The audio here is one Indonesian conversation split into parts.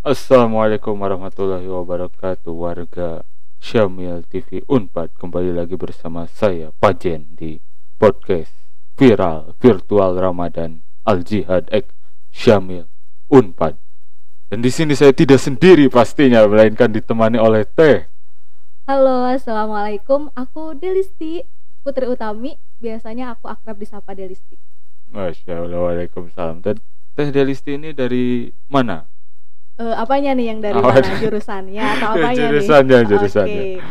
Assalamualaikum warahmatullahi wabarakatuh, warga Syamil TV Unpad. Kembali lagi bersama saya Pajen di podcast viral virtual Ramadan Al Jihad X Syamil Unpad. Dan di sini saya tidak sendiri pastinya, melainkan ditemani oleh Teh. Halo, assalamualaikum. Aku Delisti Putri Utami. Biasanya aku akrab disapa Delisti. Masya Allah, waalaikumsalam. Teh Delisti ini dari mana? Apanya nih yang dari Apa? mana? Jurusannya atau apanya Jurusannya, nih? jurusannya. Oke.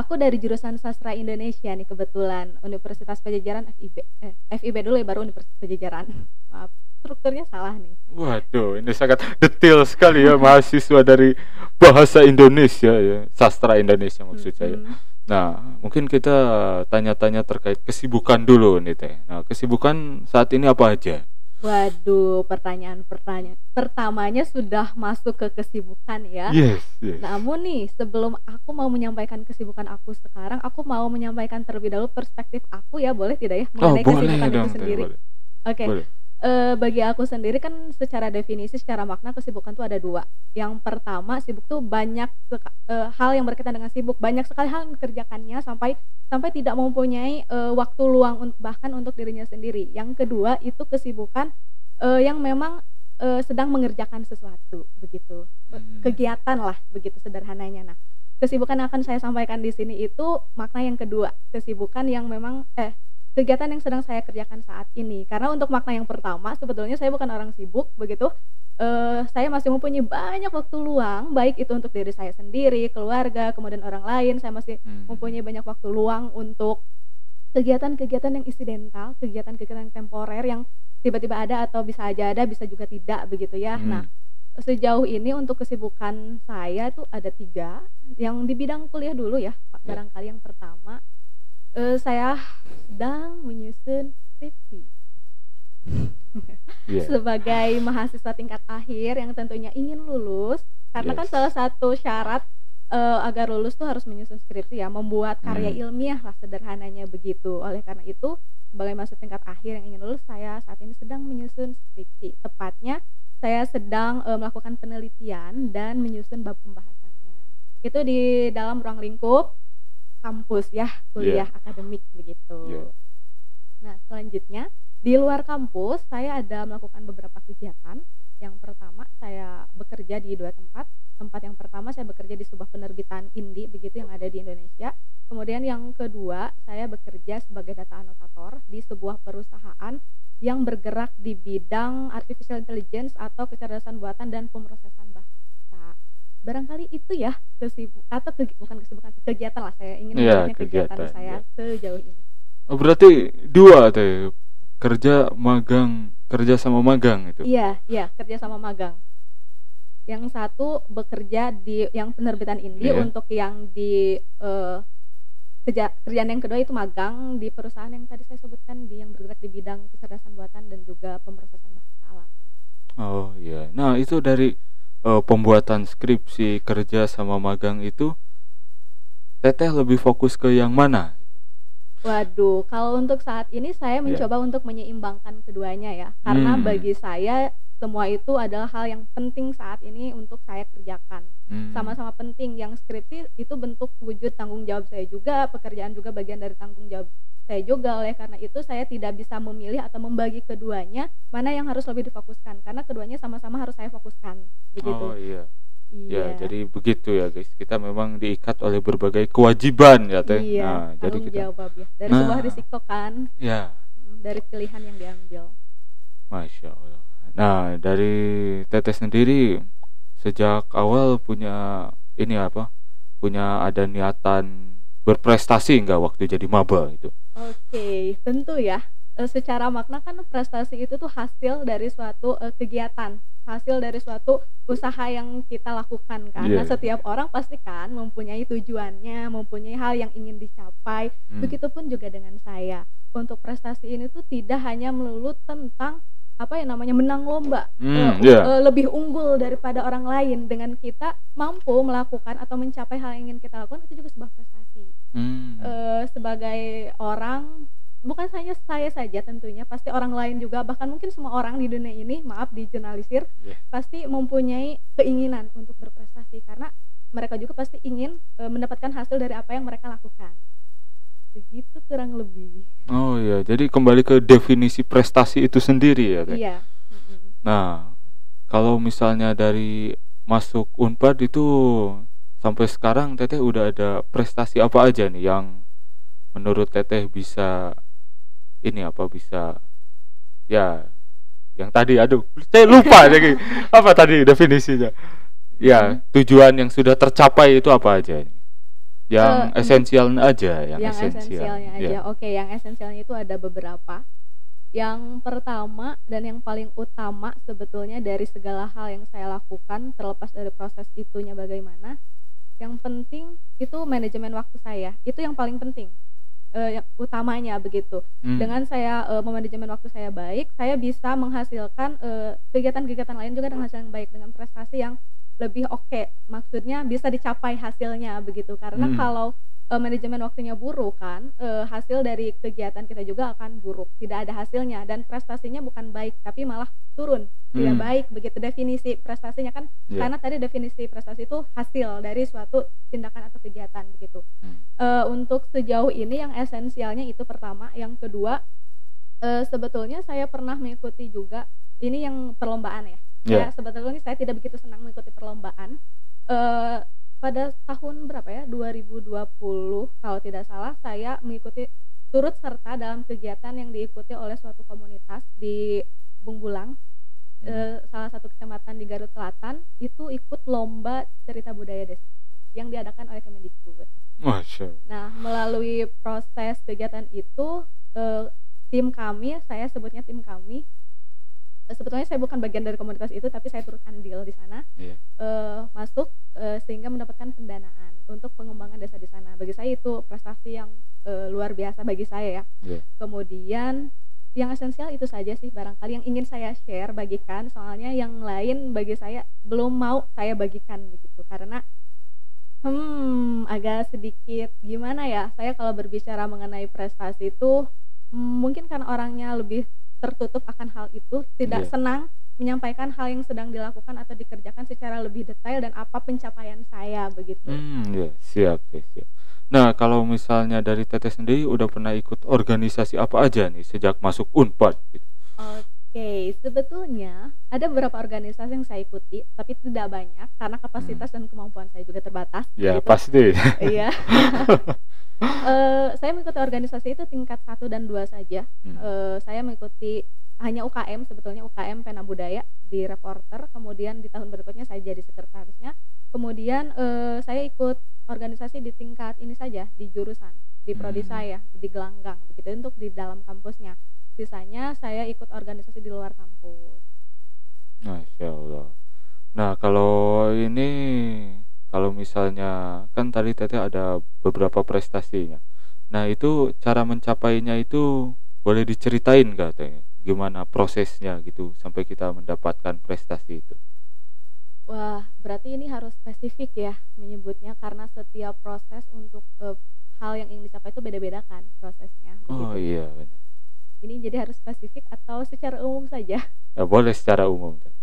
Aku dari jurusan Sastra Indonesia nih kebetulan. Universitas Pajajaran FIB. FIB dulu ya, baru Universitas Pajajaran. Maaf, strukturnya salah nih. Waduh, ini sangat detail sekali ya, mahasiswa dari bahasa Indonesia ya, sastra Indonesia maksud saya. Nah, mungkin kita tanya-tanya terkait kesibukan dulu nih Teh. Nah, kesibukan saat ini apa aja? Waduh, pertanyaan pertamanya sudah masuk ke kesibukan ya. Yes, yes. Namun nih, sebelum aku mau menyampaikan kesibukan aku sekarang, aku mau menyampaikan terlebih dahulu perspektif aku ya, boleh tidak ya, mengenai boleh kesibukan itu dong, Teh, sendiri. boleh. Oke. Boleh. Bagi aku sendiri kan secara definisi, secara makna kesibukan tuh ada dua. Yang pertama, sibuk tuh hal yang berkaitan dengan sibuk, banyak sekali hal yang dikerjakannya sampai tidak mempunyai waktu luang bahkan untuk dirinya sendiri. Yang kedua itu kesibukan yang memang sedang mengerjakan sesuatu begitu. Kegiatan lah begitu sederhananya. Nah, kesibukan yang akan saya sampaikan di sini itu makna yang kedua, kesibukan yang memang kegiatan yang sedang saya kerjakan saat ini. Karena untuk makna yang pertama, sebetulnya saya bukan orang sibuk begitu. Saya masih mempunyai banyak waktu luang, baik itu untuk diri saya sendiri, keluarga, kemudian orang lain. Saya masih mempunyai banyak waktu luang untuk kegiatan-kegiatan yang insidental, kegiatan-kegiatan yang temporer yang tiba-tiba ada atau bisa aja ada, bisa juga tidak begitu ya. Nah, sejauh ini untuk kesibukan saya itu ada 3. Yang di bidang kuliah dulu ya, barangkali yang pertama, saya sedang menyusun skripsi. Sebagai mahasiswa tingkat akhir yang tentunya ingin lulus, karena kan salah satu syarat agar lulus tuh harus menyusun skripsi ya, membuat karya ilmiah lah sederhananya begitu. Oleh karena itu, sebagai mahasiswa tingkat akhir yang ingin lulus, saya saat ini sedang menyusun skripsi. Tepatnya, saya sedang melakukan penelitian dan menyusun bab pembahasannya. Itu di dalam ruang lingkup kampus ya, kuliah akademik begitu. Nah, selanjutnya di luar kampus saya ada melakukan beberapa kegiatan. Yang pertama, saya bekerja di 2 tempat. Tempat yang pertama saya bekerja di sebuah penerbitan indie begitu yang ada di Indonesia. Kemudian yang kedua, saya bekerja sebagai data anotator di sebuah perusahaan yang bergerak di bidang artificial intelligence atau kecerdasan buatan dan pemrosesan bahasa. Barangkali itu ya bukan kesibukan, kegiatan lah, saya ingin menyebutnya kegiatan saya sejauh ini. Oh, berarti 2 Teh, kerja sama magang itu. Iya, kerja sama magang. Yang satu bekerja di yang penerbitan indie, untuk yang di kerjaan yang kedua itu magang di perusahaan yang tadi saya sebutkan, yang bergerak di bidang kecerdasan buatan dan juga pemrosesan bahasa alami. Oh iya. Nah, itu dari pembuatan skripsi, kerja sama magang itu Teteh lebih fokus ke yang mana? Waduh, kalau untuk saat ini saya mencoba untuk menyeimbangkan keduanya ya. Karena bagi saya semua itu adalah hal yang penting saat ini untuk saya kerjakan. Sama-sama penting. Yang skripsi itu bentuk wujud tanggung jawab saya juga, pekerjaan juga bagian dari tanggung jawab saya juga. Oleh karena itu saya tidak bisa memilih atau membagi keduanya mana yang harus lebih difokuskan, karena keduanya sama-sama harus saya fokuskan begitu. Oh iya. Ya, jadi begitu ya guys. Kita memang diikat oleh berbagai kewajiban ya Teh. Iya, Nah, jadi tanggung kita jawab ya. Dari sebuah risiko kan. Ya. Dari pilihan yang diambil. Masya Allah. Nah, dari Teteh sendiri sejak awal punya ada niatan berprestasi nggak waktu jadi maba itu? Oke, tentu ya. Secara makna kan prestasi itu tuh hasil dari suatu kegiatan, hasil dari suatu usaha yang kita lakukan kan. Nah, setiap orang pasti kan mempunyai tujuannya, mempunyai hal yang ingin dicapai. Begitupun juga dengan saya. Untuk prestasi ini tuh tidak hanya melulu tentang menang lomba, lebih unggul daripada orang lain. Dengan kita mampu melakukan atau mencapai hal yang ingin kita lakukan, itu juga sebuah prestasi. Sebagai orang bukan hanya saya saja tentunya, pasti orang lain juga, bahkan mungkin semua orang di dunia ini, maaf digeneralisir, Iya. pasti mempunyai keinginan untuk berprestasi karena mereka juga pasti ingin, mendapatkan hasil dari apa yang mereka lakukan. Begitu kurang lebih. Oh iya, jadi kembali ke definisi prestasi itu sendiri ya, Teh? Iya, mhm. Nah, kalau misalnya dari masuk Unpad itu sampai sekarang Teteh udah ada prestasi apa aja nih yang menurut Teteh bisa ini apa bisa ya yang tadi aduh saya lupa jadi apa tadi definisinya? Ya, Mhm. tujuan yang sudah tercapai itu apa aja nih? Yang Untuk esensial aja, yang yang esensial. esensialnya Ya. aja, oke, yang esensialnya itu ada beberapa. Yang pertama dan yang paling utama sebetulnya dari segala hal yang saya lakukan, terlepas dari proses itunya bagaimana, yang penting itu manajemen waktu saya, itu yang paling penting, yang utamanya begitu. Hmm. Dengan saya, memanajemen waktu saya baik, saya bisa menghasilkan, kegiatan-kegiatan lain juga dengan hasil yang baik, dengan prestasi yang lebih oke, maksudnya bisa dicapai hasilnya begitu. Karena Hmm. kalau, manajemen waktunya buruk kan, hasil dari kegiatan kita juga akan buruk, tidak ada hasilnya dan prestasinya bukan baik tapi malah turun, tidak Hmm. baik begitu definisi prestasinya kan, Ya. karena tadi definisi prestasi itu hasil dari suatu tindakan atau kegiatan begitu. Hmm. Untuk sejauh ini yang esensialnya itu pertama, yang kedua, sebetulnya saya pernah mengikuti juga ini yang perlombaan ya. Ya. Sebetulnya saya tidak begitu senang mengikuti perlombaan, pada tahun berapa ya, 2020 kalau tidak salah saya mengikuti turut serta dalam kegiatan yang diikuti oleh suatu komunitas di Bungbulang, salah satu kecamatan di Garut Selatan, itu ikut lomba cerita budaya desa yang diadakan oleh Kemendikbud. Masya Allah. Nah, melalui proses kegiatan itu, tim kami, saya sebutnya tim kami, sebetulnya saya bukan bagian dari komunitas itu, tapi saya turut andil di sana, Iya. masuk, sehingga mendapatkan pendanaan untuk pengembangan desa di sana. Bagi saya itu prestasi yang, luar biasa bagi saya ya. Iya. Kemudian yang esensial itu saja sih barangkali yang ingin saya share, bagikan, soalnya yang lain bagi saya belum mau saya bagikan begitu, karena agak sedikit gimana ya, saya kalau berbicara mengenai prestasi itu, mungkin karena orangnya lebih tertutup akan hal itu, tidak Iya. senang menyampaikan hal yang sedang dilakukan atau dikerjakan secara lebih detail dan apa pencapaian saya begitu. Ya, siap deh, siap. Nah, kalau misalnya dari Teteh sendiri udah pernah ikut organisasi apa aja nih sejak masuk Unpad gitu? Oke, sebetulnya ada beberapa organisasi yang saya ikuti, tapi tidak banyak karena kapasitas dan kemampuan saya juga terbatas Ya, begitu. pasti. Iya. Saya mengikuti organisasi itu tingkat 1 dan 2 saja. Saya mengikuti hanya UKM, sebetulnya UKM Pena Budaya di Reporter, kemudian di tahun berikutnya saya jadi sekretarisnya. Kemudian, saya ikut organisasi di tingkat ini saja, di jurusan, di prodi saya, di gelanggang begitu, untuk di dalam kampusnya. Sisanya saya ikut organisasi di luar kampus. Masya Allah. Nah, kalau ini kalau misalnya kan tadi Teteh ada beberapa prestasinya. Nah, itu cara mencapainya itu boleh diceritain nggak Teh? Gimana prosesnya gitu sampai kita mendapatkan prestasi itu? Wah, berarti ini harus spesifik ya menyebutnya karena setiap proses untuk, hal yang ingin dicapai itu beda-beda kan prosesnya, Oh begitu. iya benar. Ini jadi harus spesifik atau secara umum saja? Ya, boleh secara umum Teh.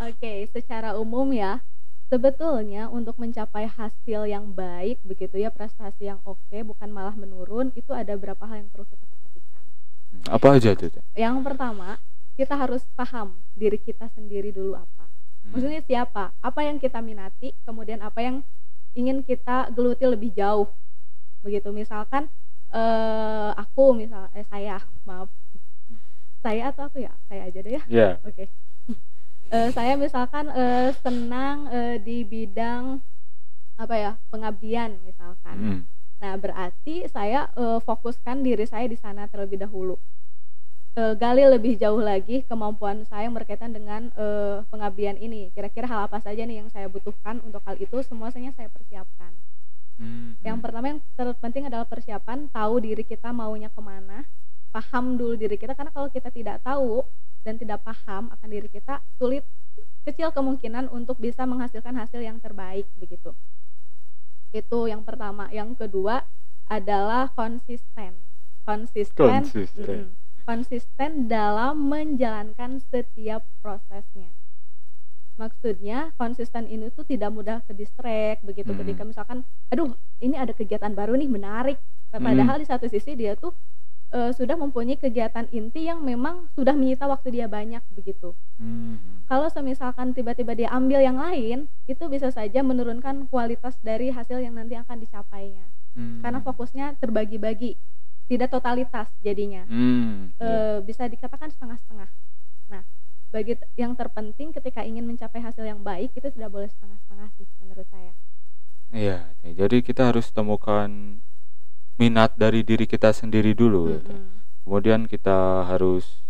Oke, secara umum ya, sebetulnya untuk mencapai hasil yang baik begitu ya, prestasi yang oke, bukan malah menurun, itu ada beberapa hal yang perlu kita perhatikan. Apa aja tuh Teh? Yang pertama, kita harus paham diri kita sendiri dulu apa. Maksudnya siapa? Apa yang kita minati, kemudian apa yang ingin kita geluti lebih jauh. Begitu, misalkan saya atau aku ya? Saya aja deh ya. Ya. Oke. Saya misalkan, senang, di bidang apa ya, pengabdian misalkan. Nah, berarti saya, fokuskan diri saya di sana terlebih dahulu. Gali lebih jauh lagi kemampuan saya yang berkaitan dengan, pengabdian ini. Kira-kira hal apa saja nih yang saya butuhkan untuk hal itu, semuanya saya persiapkan. Yang pertama yang terpenting adalah persiapan, tahu diri kita maunya kemana, paham dulu diri kita, karena kalau kita tidak tahu dan tidak paham akan diri kita, sulit, kecil kemungkinan untuk bisa menghasilkan hasil yang terbaik begitu. Itu yang pertama. Yang kedua adalah konsisten. Konsisten. Konsisten dalam menjalankan setiap prosesnya. Maksudnya konsisten ini tuh tidak mudah ke distract begitu ketika misalkan, aduh ini ada kegiatan baru nih menarik, padahal di satu sisi dia tuh sudah mempunyai kegiatan inti yang memang sudah menyita waktu dia banyak begitu. Kalau semisalkan tiba-tiba dia ambil yang lain, itu bisa saja menurunkan kualitas dari hasil yang nanti akan dicapainya. Karena fokusnya terbagi-bagi, tidak totalitas jadinya. Bisa dikatakan setengah-setengah. Nah, bagi yang terpenting ketika ingin mencapai hasil yang baik itu tidak boleh setengah-setengah sih menurut saya. Iya, jadi kita harus temukan minat dari diri kita sendiri dulu ya. Kemudian kita harus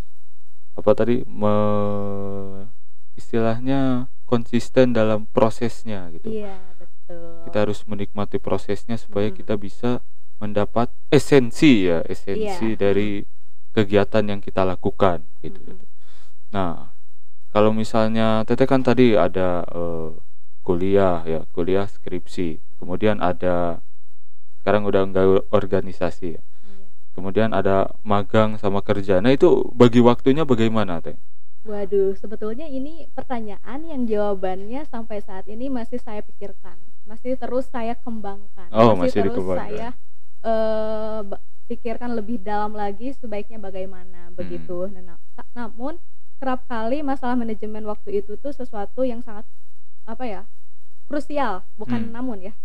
istilahnya konsisten dalam prosesnya gitu. Iya, betul. Kita harus menikmati prosesnya supaya kita bisa mendapat esensi dari kegiatan yang kita lakukan gitu. Nah, kalau misalnya Teteh kan tadi ada kuliah skripsi, kemudian ada sekarang udah enggak organisasi ya. Kemudian ada magang sama kerja. Nah, itu bagi waktunya bagaimana, Teh? Waduh, sebetulnya ini pertanyaan yang jawabannya sampai saat ini masih saya pikirkan, masih terus saya kembangkan, masih terus saya pikirkan lebih dalam lagi sebaiknya bagaimana begitu. Namun kerap kali masalah manajemen waktu itu tuh sesuatu yang sangat krusial, bukan namun ya.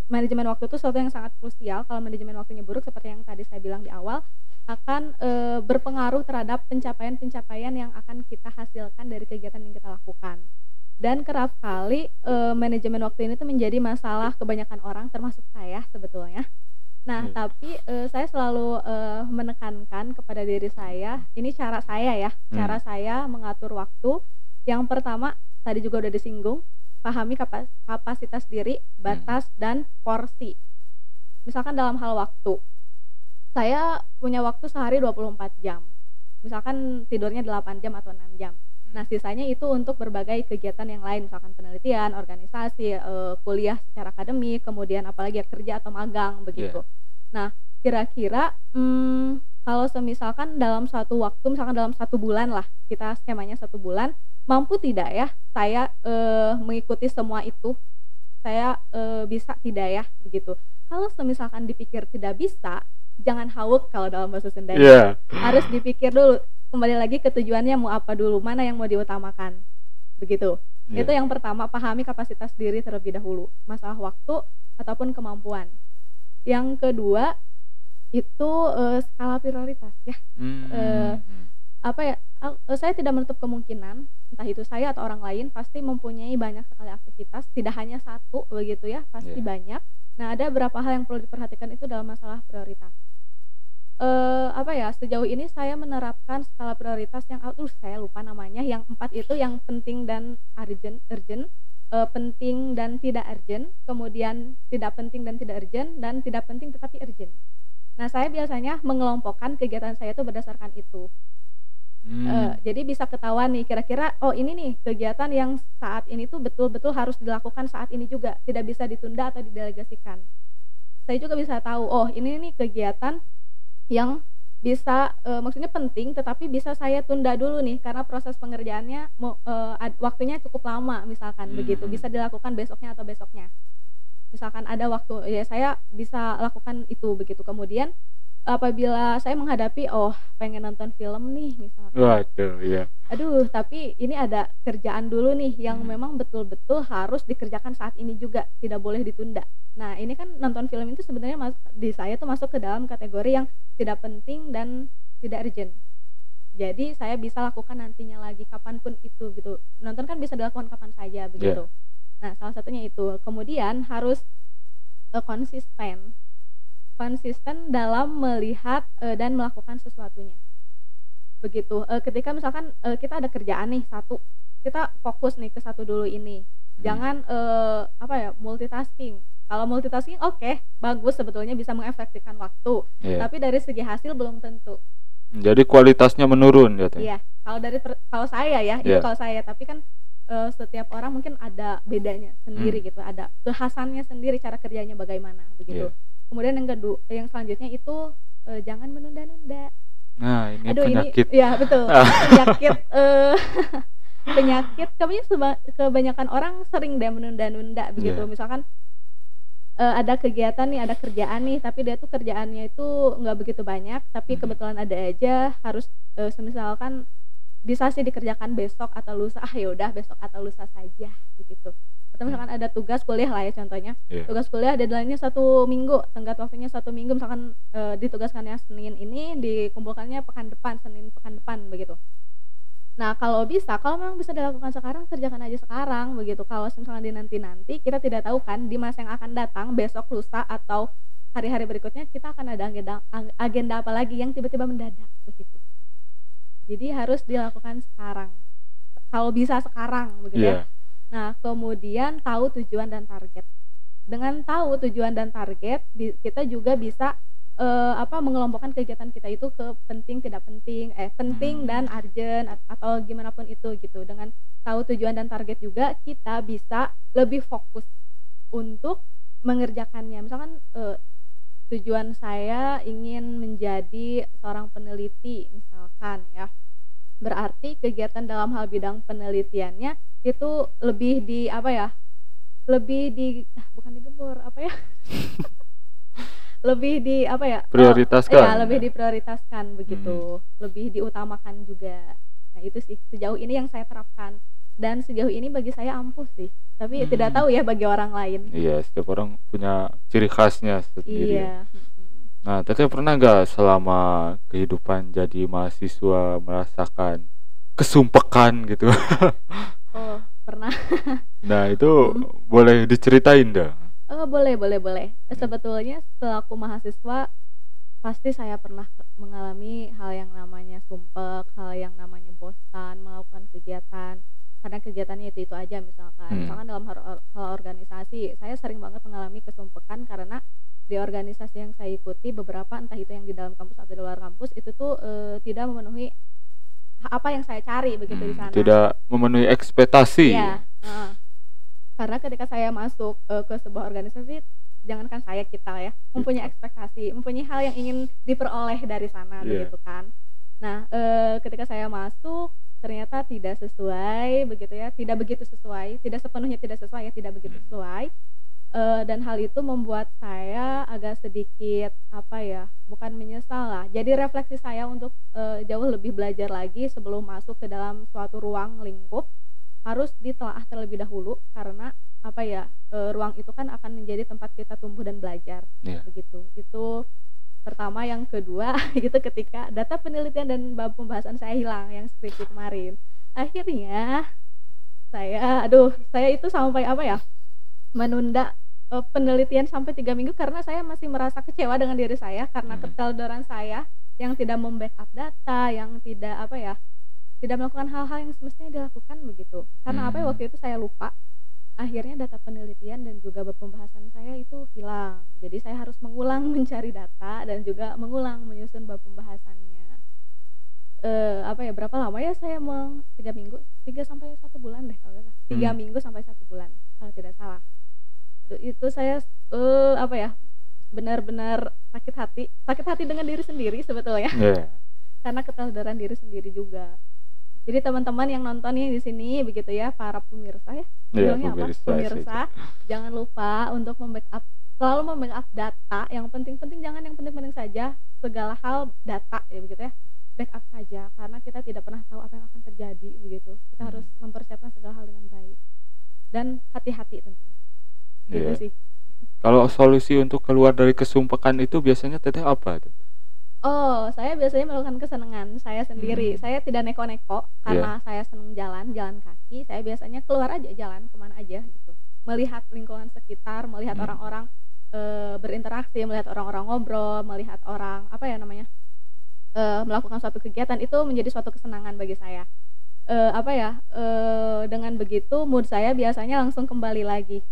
Manajemen waktu itu sesuatu yang sangat krusial. Kalau manajemen waktunya buruk seperti yang tadi saya bilang di awal, akan berpengaruh terhadap pencapaian-pencapaian yang akan kita hasilkan dari kegiatan yang kita lakukan. Dan kerap kali manajemen waktu ini tuh menjadi masalah kebanyakan orang termasuk saya sebetulnya. Nah, tapi saya selalu menekankan kepada diri saya, ini cara saya ya, cara saya mengatur waktu. Yang pertama, tadi juga udah disinggung, pahami kapasitas diri, batas, dan porsi. Misalkan dalam hal waktu, saya punya waktu sehari 24 jam. Misalkan tidurnya 8 jam atau 6 jam. Nah, sisanya itu untuk berbagai kegiatan yang lain, misalkan penelitian, organisasi, kuliah secara akademik, kemudian apalagi ya kerja atau magang begitu. Nah, kira-kira kalau semisalkan dalam suatu waktu, misalkan dalam 1 bulan lah, kita skemanya 1 bulan, mampu tidak ya saya mengikuti semua itu? Saya bisa tidak ya begitu. Kalau semisalkan dipikir tidak bisa, jangan hawuk kalau dalam bahasa Sunda. Harus dipikir dulu, kembali lagi ke tujuannya mau apa dulu, mana yang mau diutamakan begitu. Itu yang pertama, pahami kapasitas diri terlebih dahulu, masalah waktu ataupun kemampuan. Yang kedua itu skala prioritas ya. Saya tidak menutup kemungkinan entah itu saya atau orang lain pasti mempunyai banyak sekali aktivitas, tidak hanya satu begitu ya, pasti banyak. Nah, ada beberapa hal yang perlu diperhatikan itu dalam masalah prioritas. Sejauh ini saya menerapkan skala prioritas yang saya lupa namanya, yang 4 itu, yang penting dan urgent, penting dan tidak urgent, kemudian tidak penting dan tidak urgent, dan tidak penting tetapi urgent. Nah, saya biasanya mengelompokkan kegiatan saya itu berdasarkan itu. Jadi bisa ketahuan nih kira-kira, oh ini nih kegiatan yang saat ini tuh betul-betul harus dilakukan saat ini juga, tidak bisa ditunda atau didelegasikan. Saya juga bisa tahu, oh ini nih kegiatan yang bisa maksudnya penting tetapi bisa saya tunda dulu nih karena proses pengerjaannya waktunya cukup lama misalkan begitu, bisa dilakukan besoknya atau besoknya. Misalkan ada waktu ya saya bisa lakukan itu begitu. Kemudian apabila saya menghadapi pengen nonton film nih misalkan, aduh tapi ini ada kerjaan dulu nih yang memang betul-betul harus dikerjakan saat ini juga, tidak boleh ditunda. Nah, ini kan nonton film itu sebenarnya di saya tuh masuk ke dalam kategori yang tidak penting dan tidak urgent. Jadi saya bisa lakukan nantinya lagi kapanpun itu gitu. Nonton kan bisa dilakukan kapan saja begitu. Nah, salah satunya itu. Kemudian harus konsisten dalam melihat dan melakukan sesuatunya begitu. Ketika misalkan kita ada kerjaan nih satu, kita fokus nih ke satu dulu ini, jangan multitasking. Kalau multitasking bagus sebetulnya, bisa mengefektifkan waktu, tapi dari segi hasil belum tentu. Jadi kualitasnya menurun gitu. Iya, kalau saya ya, itu kalau saya, tapi kan setiap orang mungkin ada bedanya sendiri gitu, ada kekhasannya sendiri cara kerjanya bagaimana begitu. Kemudian yang selanjutnya itu jangan menunda-nunda. Nah, ini Aduh ini penyakit. ya betul, penyakit penyakit kayaknya kebanyakan orang sering deh menunda-nunda begitu. Iya. Misalkan ada kegiatan nih, ada kerjaan nih, tapi dia tuh kerjaannya itu nggak begitu banyak, tapi Mhm. kebetulan ada aja harus, semisalkan bisa sih dikerjakan besok atau lusa, ah ya udah besok atau lusa saja begitu. Atau Mmm. misalkan ada tugas kuliah lah ya contohnya, Iya. tugas kuliah deadline-nya 1 minggu, tenggat waktunya 1 minggu, misalkan, ditugaskannya Senin ini, dikumpulkannya pekan depan, Senin pekan depan begitu. Nah, kalau memang bisa dilakukan sekarang, kerjakan aja sekarang begitu. Kalau misalnya dinanti-nanti, kita tidak tahu kan di masa yang akan datang, besok, lusa, atau hari-hari berikutnya kita akan ada agenda apa lagi yang tiba-tiba mendadak begitu. Jadi harus dilakukan sekarang. Kalau bisa sekarang begitu ya. Iya. Nah, kemudian tahu tujuan dan target. Dengan tahu tujuan dan target, kita juga bisa mengelompokkan kegiatan kita itu ke penting, tidak penting, penting dan Mmm. urgent atau gimana pun itu gitu. Dengan tahu tujuan dan target juga kita bisa lebih fokus untuk mengerjakannya. Misalkan tujuan saya ingin menjadi seorang peneliti misalkan ya. Berarti kegiatan dalam hal bidang penelitiannya itu lebih di apa ya? Lebih di bukan digembor, apa ya? Lebih di apa ya, iya Prioritaskan. lebih diprioritaskan Mhm. begitu, lebih diutamakan juga. Nah itu sih sejauh ini yang saya terapkan, dan sejauh ini bagi saya ampuh sih, tapi tidak Mmm. tahu ya bagi orang lain. Iya, setiap orang punya ciri khasnya sendiri ya. Iya, mhm. Nah, Teteh pernah nggak selama kehidupan jadi mahasiswa merasakan kesumpekan gitu? Oh pernah. Nah, itu Mhm. boleh diceritain dong? Oh boleh boleh boleh. Iya. Sebetulnya selaku mahasiswa pasti saya pernah mengalami hal yang namanya sumpek, hal yang namanya bosan melakukan kegiatan, karena kegiatannya itu aja misalkan. Mhm. Misalkan dalam hal organisasi, saya sering banget mengalami kesumpekan karena di organisasi yang saya ikuti beberapa, entah itu yang di dalam kampus atau di luar kampus, itu tuh, tidak memenuhi apa yang saya cari begitu di sana. Tidak memenuhi ekspektasi ya? Iya, heeh. Karena ketika saya masuk, ke sebuah organisasi, jangankan saya, kita ya, mempunyai Gitu. ekspektasi, mempunyai hal yang ingin diperoleh dari sana Iya. begitu kan. Nah, ketika saya masuk ternyata tidak sesuai begitu ya, tidak begitu sesuai, tidak sepenuhnya tidak sesuai ya, tidak begitu Mhm. sesuai, dan hal itu membuat saya agak sedikit apa ya, bukan menyesal lah, jadi refleksi saya untuk, jauh lebih belajar lagi sebelum masuk ke dalam suatu ruang lingkup, harus ditelaah terlebih dahulu karena apa ya, ruang itu kan akan menjadi tempat kita tumbuh dan belajar, Iya. begitu. Itu pertama, yang kedua itu ketika data penelitian dan bab pembahasan saya hilang yang skripsi kemarin. Akhirnya saya itu sampai apa ya, menunda, penelitian sampai 3 minggu karena saya masih merasa kecewa dengan diri saya karena Mhm. keteledoran saya yang tidak membackup data, yang tidak apa ya, tidak melakukan hal-hal yang semestinya dilakukan begitu. Karena apa ya, Mmm. waktu itu saya lupa, akhirnya data penelitian dan juga bab pembahasan saya itu hilang. Jadi saya harus mengulang mencari data dan juga mengulang menyusun bab pembahasannya. Apa ya, berapa lama ya saya 3 minggu, 3 sampai 1 bulan deh kalau nggak salah. 3 Mmm. minggu sampai 1 bulan kalau tidak salah. Itu saya, apa ya, benar-benar sakit hati dengan diri sendiri sebetulnya, Iya. karena keteledoran diri sendiri juga. Jadi teman-teman yang nonton nih di sini begitu ya, para pemirsa ya, Iya, bilangnya apa? pemirsa Pemirsa, saja. jangan lupa untuk selalu membackup data, yang penting-penting jangan yang penting-penting saja, segala hal data ya begitu ya, backup saja karena kita tidak pernah tahu apa yang akan terjadi begitu. Kita harus Mhm. mempersiapkan segala hal dengan baik dan hati-hati tentunya. Itu Iya. sih. Kalau solusi untuk keluar dari kesumpekan itu biasanya Teteh apa tuh? Oh, saya biasanya melakukan kesenangan saya sendiri. Mmm. Saya tidak neko-neko Iya. karena saya senang jalan kaki. Saya biasanya keluar aja jalan kemana aja gitu. Melihat lingkungan sekitar, melihat Mhm. orang-orang, berinteraksi, melihat orang-orang ngobrol, melihat orang apa ya namanya, melakukan suatu kegiatan itu menjadi suatu kesenangan bagi saya. Dengan begitu mood saya biasanya langsung kembali lagi.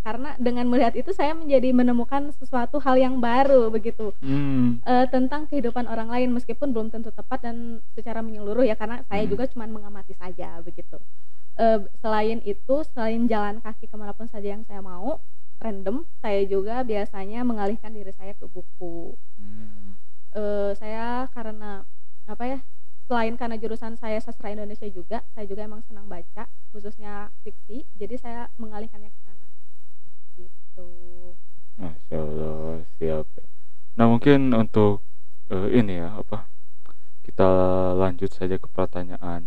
Karena dengan melihat itu saya menjadi menemukan sesuatu hal yang baru begitu. Mmm. Tentang kehidupan orang lain meskipun belum tentu tepat dan secara menyeluruh ya, karena saya Mhm. juga cuman mengamati saja begitu. Selain itu, selain jalan kaki ke manapun saja yang saya mau, random, saya juga biasanya mengalihkan diri saya ke buku. Mmm. Saya karena apa ya, selain karena jurusan saya sastra Indonesia juga, saya juga emang senang baca, khususnya fiksi, jadi saya mengalihkannya ke sana, gitu. Masya Allah, siap. Nah mungkin untuk ini ya apa, kita lanjut saja ke pertanyaan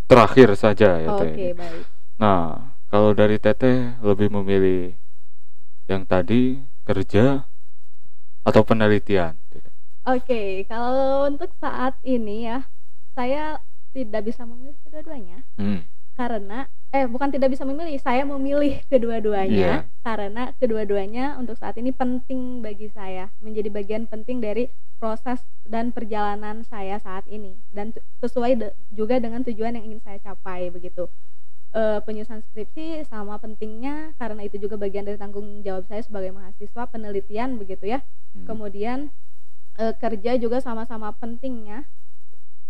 terakhir saja ya Teh. Oke, baik. Nah kalau dari Teteh lebih memilih yang tadi kerja atau penelitian? Oke, kalau untuk saat ini ya, saya tidak bisa memilih kedua-duanya karena bukan tidak bisa memilih, saya memilih kedua-duanya karena kedua-duanya untuk saat ini penting bagi saya, menjadi bagian penting dari proses dan perjalanan saya saat ini dan sesuai juga dengan tujuan yang ingin saya capai begitu. Penyusunan skripsi sama pentingnya karena itu juga bagian dari tanggung jawab saya sebagai mahasiswa penelitian begitu ya. Kemudian kerja juga sama-sama pentingnya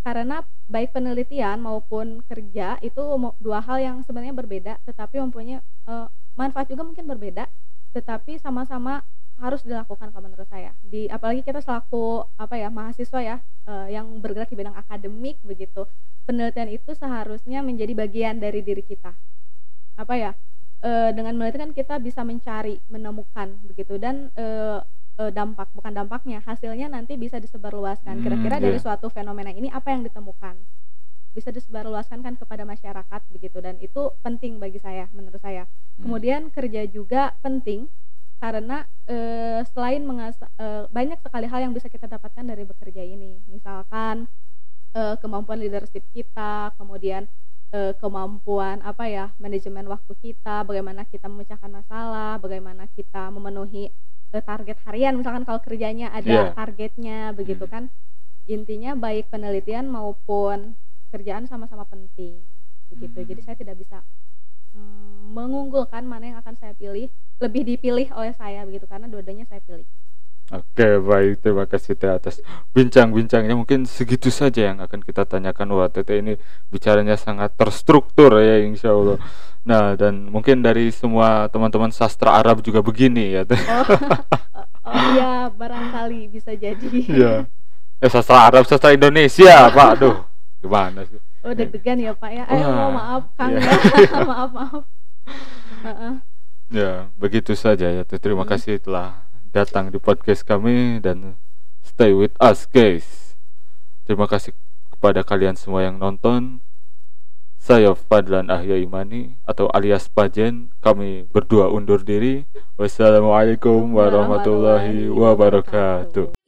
karena baik penelitian maupun kerja itu dua hal yang sebenarnya berbeda tetapi mempunyai manfaat juga mungkin berbeda, tetapi sama-sama harus dilakukan kalau menurut saya. Apalagi kita selaku mahasiswa ya, yang bergerak di bidang akademik begitu. Penelitian itu seharusnya menjadi bagian dari diri kita. Dengan meneliti kan kita bisa mencari, menemukan begitu dan hasilnya nanti bisa disebarluaskan. Kira-kira dari suatu fenomena ini apa yang ditemukan bisa disebarluaskan kan kepada masyarakat begitu, dan itu penting bagi saya, menurut saya. Kemudian kerja juga penting karena selain banyak sekali hal yang bisa kita dapatkan dari bekerja ini, misalkan kemampuan leadership kita, kemudian kemampuan manajemen waktu kita, bagaimana kita memecahkan masalah, bagaimana kita memenuhi target harian, misalkan kalau kerjanya ada targetnya begitu kan. Intinya baik penelitian maupun kerjaan sama-sama penting begitu. Jadi saya tidak bisa mengunggulkan mana yang akan saya pilih, lebih dipilih oleh saya begitu, karena dua-duanya saya pilih. Oke, baik, terima kasih Teh atas bincang-bincangnya. Mungkin segitu saja yang akan kita tanyakan. Wah, Teteh ini bicaranya sangat terstruktur ya, insya Allah. Nah, dan mungkin dari semua teman-teman sastra Arab juga begini ya Teh. Iya, barangkali bisa jadi. Iya. Sastra Arab, sastra Indonesia, Pak. Aduh, gimana sih? Oh, deg-degan ya Pak ya. Maaf Kang ya. Maaf. Ya, begitu saja ya Teh. Terima kasih telah datang di podcast kami dan stay with us guys. Terima kasih kepada kalian semua yang nonton. Saya Fadlan Ahya Imani atau alias Pajen. Kami berdua undur diri. Wassalamualaikum warahmatullahi wabarakatuh.